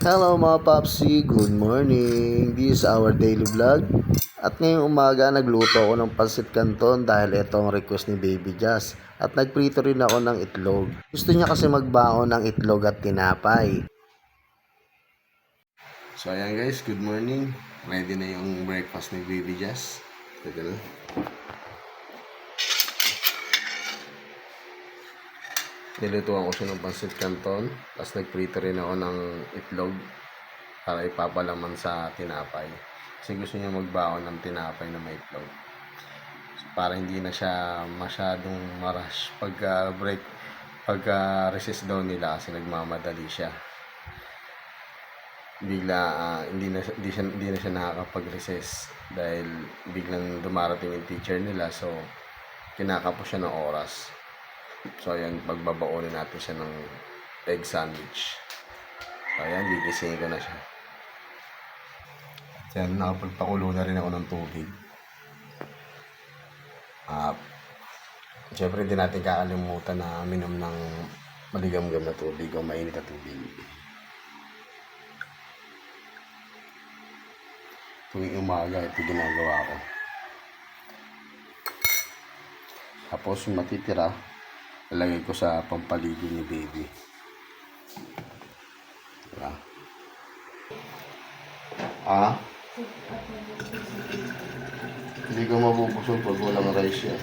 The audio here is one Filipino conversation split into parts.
Hello mga papsi, good morning. This is our daily vlog. At ngayong umaga nagluto ako ng pansit canton dahil ito ang request ni Baby Jazz. At nagprito rin ako ng itlog. Gusto niya kasi magbaon ng itlog at tinapay. So ayan guys, good morning. Ready na yung breakfast ni Baby Jazz. Ito na. Nilutuan ko siya ng pansit canton. Tapos nagprito rin ako ng itlog para ipapalaman sa tinapay. Kasi gusto niya magbaon ng tinapay na may itlog. So, para hindi na siya masyadong marush pagka recess daw nila kasi nagmamadali siya. Hindi na siya nakakapag-recess dahil biglang dumarating yung teacher nila, so kinakapos siya ng oras. So ayan, pagbabaonin natin siya ng egg sandwich. So ayan, gigisingin ko na siya. At yan, nakapagpakulo na rin ako ng tubig. Siyempre hindi natin kakalimutan na minom ng maligam-gam na tubig o mainit na tubig. Tuwing umaga, ito ginagawa ko. Tapos yung matitira, lalagay ko sa pampaligo ni baby. Diba? Hindi ko mabubusog pag walang rice yan.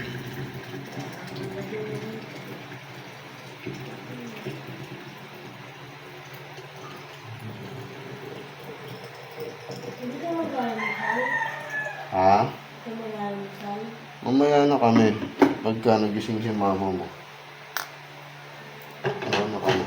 Hindi ka mag-almusal? Ha? Hindi ka mag-almusal? Mamaya na kami. Pagka nagising si mama mo. Ano kami?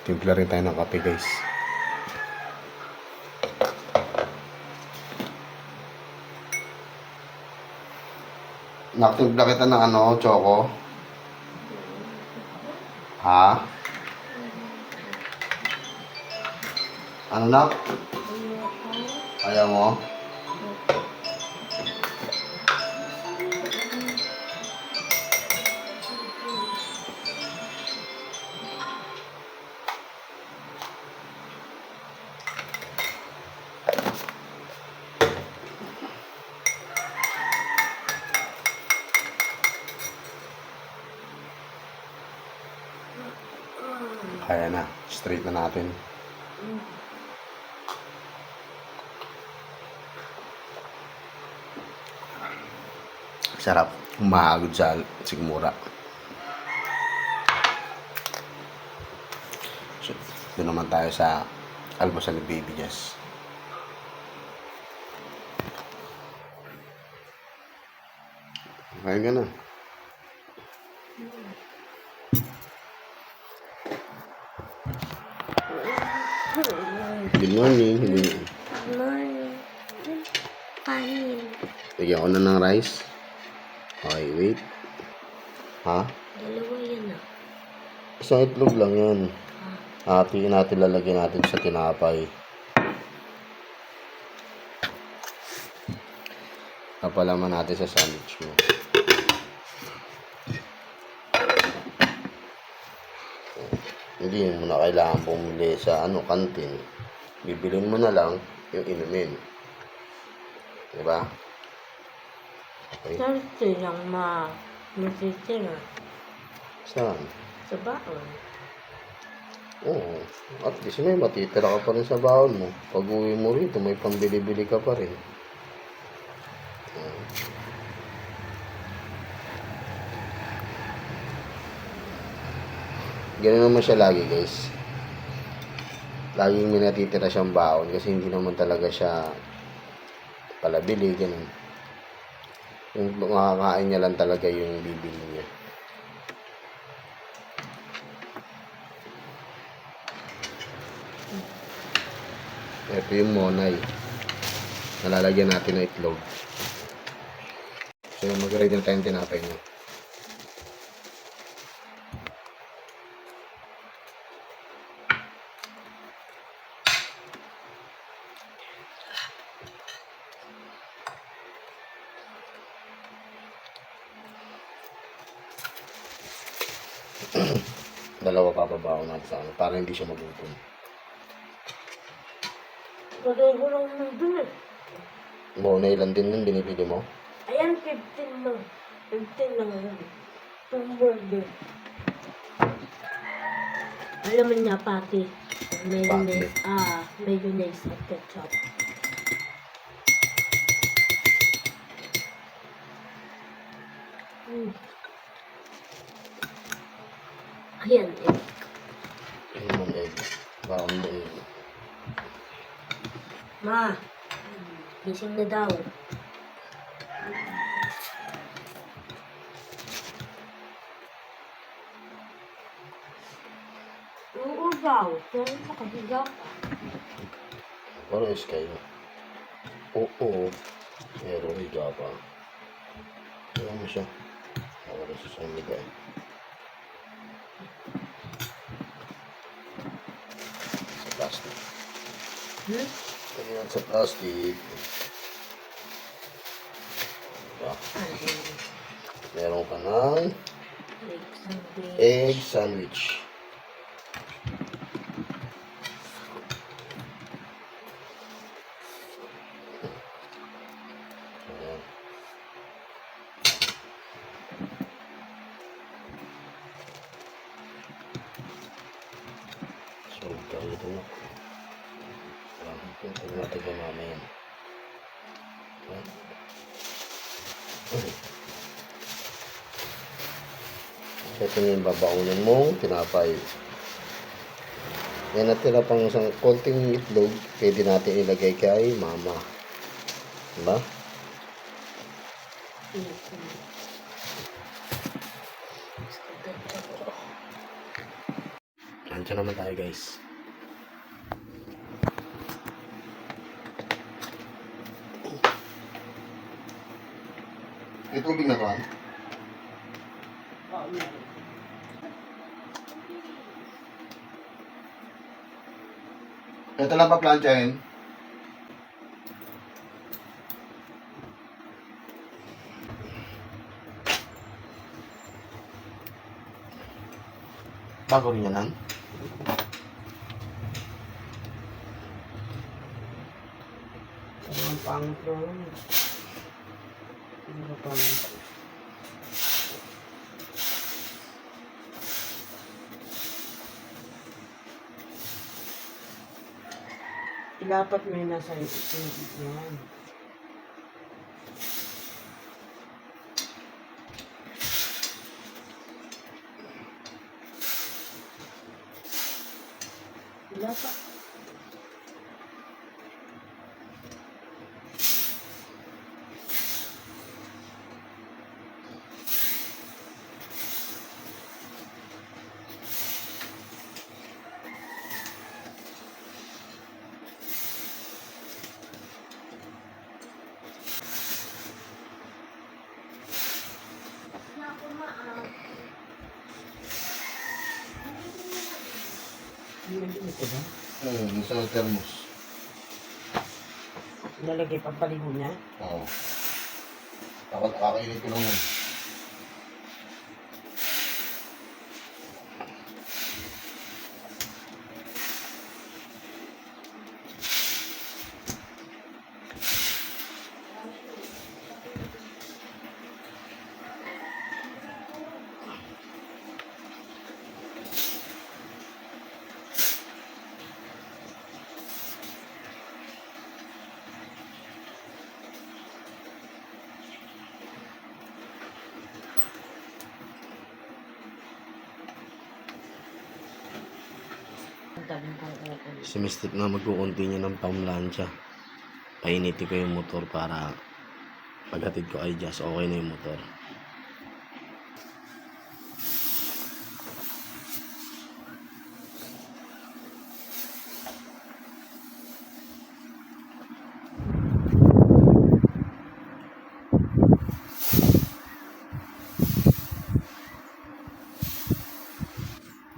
Timpla rin tayo ng kape guys. Naktimpla kita ng ano, choco? Ha? Ano nak? Ayaw mo? Kaya na, straight na natin. Sarap, umahagod sa sigmura. So, doon naman tayo sa almusal ni Baby Jazz. Kaya ka na. Good morning. Morning. Kanin. Lagyan ko na ng rice. Okay, wait. Ha? Dalawa yan ah. Isang itlog lang yan. Hatiin natin, lalagyan natin sa tinapay. Napalaman natin sa sandwich mo. Hindi mo na kailangan bumili sa kantin. Bibilin mo na lang yung inumin. Diba? Okay. Salty lang matitira. Saan? Sa baon. Oo. At least may matitira ka pa rin sa baon mo. Pag uwi mo rito, may pambili-bili ka pa rin. Ganun naman siya lagi guys. Laging may natitira siyang baon kasi hindi naman talaga siya palabili, ganun. Yung makakain niya lang talaga yung bibili niya. Ito yung monay. Nalalagyan natin ng itlog. So mag-ready na tayong tinapay niya. Dalawa papabaon natin sa ano, para hindi siya magutom. Lagay ko lang nandun eh. Mo, na ilan din yun binibili mo? Ayan, 15 lang. 15 lang yun. Itong burger. Alam mo niya, pati. Mayonnaise, mayonnaise at ketchup. Mm. Ayan, eh. Ayun ang egg. Baon mo egg. Ma, gising na daw. Oo daw, pero nakahiga ka. Parehas kayo. Oo. Pero higa pa. Kaya mo siya. Wala siya sa higa. Sa plastic. Ayan sa plastic. Diba? Meron ka ng egg sandwich. Ayan. So, kaya ito na. Ito natin ba mamaya. Ito na yung babaunin mong tinapay. Yan natira pang isang konting itlog, pwede natin ilagay kay mama. Diba? Nandiyan naman tayo guys. May tubig na to, ah? Ito lang pa planchahin. Bago rin yan, han? Ang pangit naman. Ang pangit. Dapat may nasa isip yan. Dapat. Ito ba? Sa thermos. Nalagay pa paligo niya? Oo. Kakainit ko lang yun. Si Mystic na mag-continue ng pamlansya. Painitin ko yung motor para paghatid ko ay just okay na yung motor.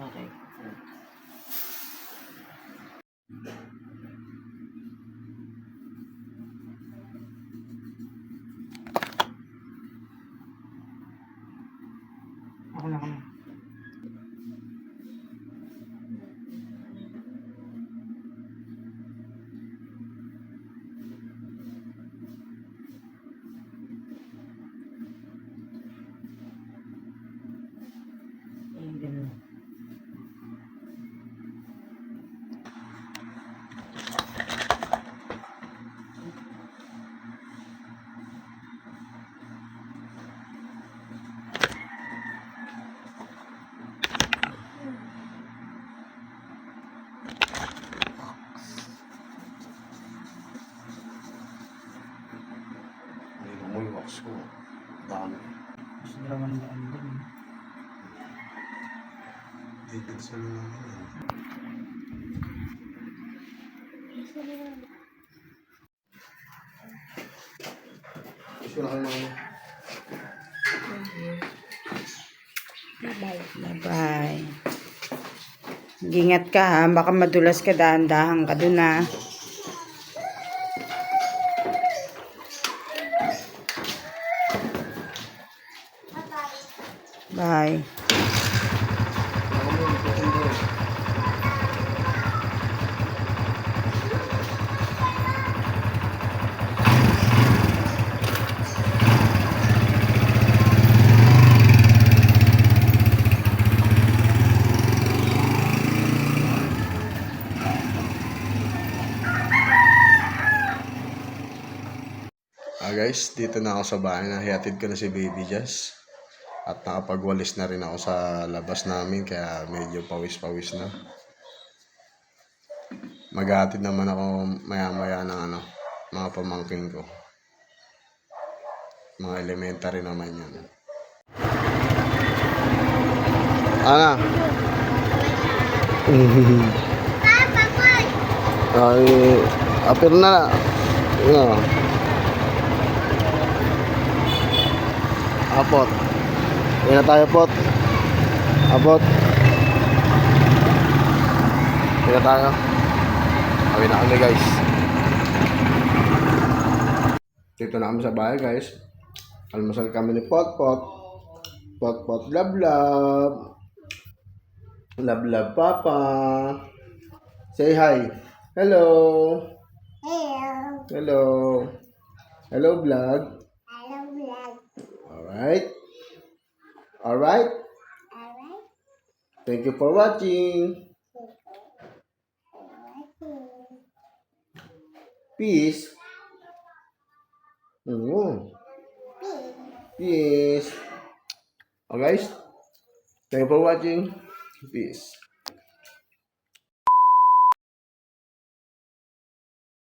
Okay. Dikit sa mga gusto na kayo mga Bye-bye. Bye-bye. Ingat ka ha. Baka madulas ka, dahan-dahan ka dun ha. Bye. Guys, dito na ako sa bahay. Nahihatid ko na si Baby Jazz. At nakapagwalis na rin ako sa labas namin. Kaya medyo pawis-pawis na. Maghahatid naman ako maya-maya ng mga pamangkin ko. Mga elementary naman yan. Ana? Ay, apir na. No. Apot. Uwi na tayo, pot. Apot. Uwi na tayo. Uwi na kami, guys. Dito na kami sa bahay, guys. Almusal kami ni Pot Pot. Pot Pot, love love. Love love, Papa. Say hi. Hello. Hello. Hello, vlog. Alright. Alright. Thank you for watching. Peace. Peace. Oh guys. Thank you for watching. Peace.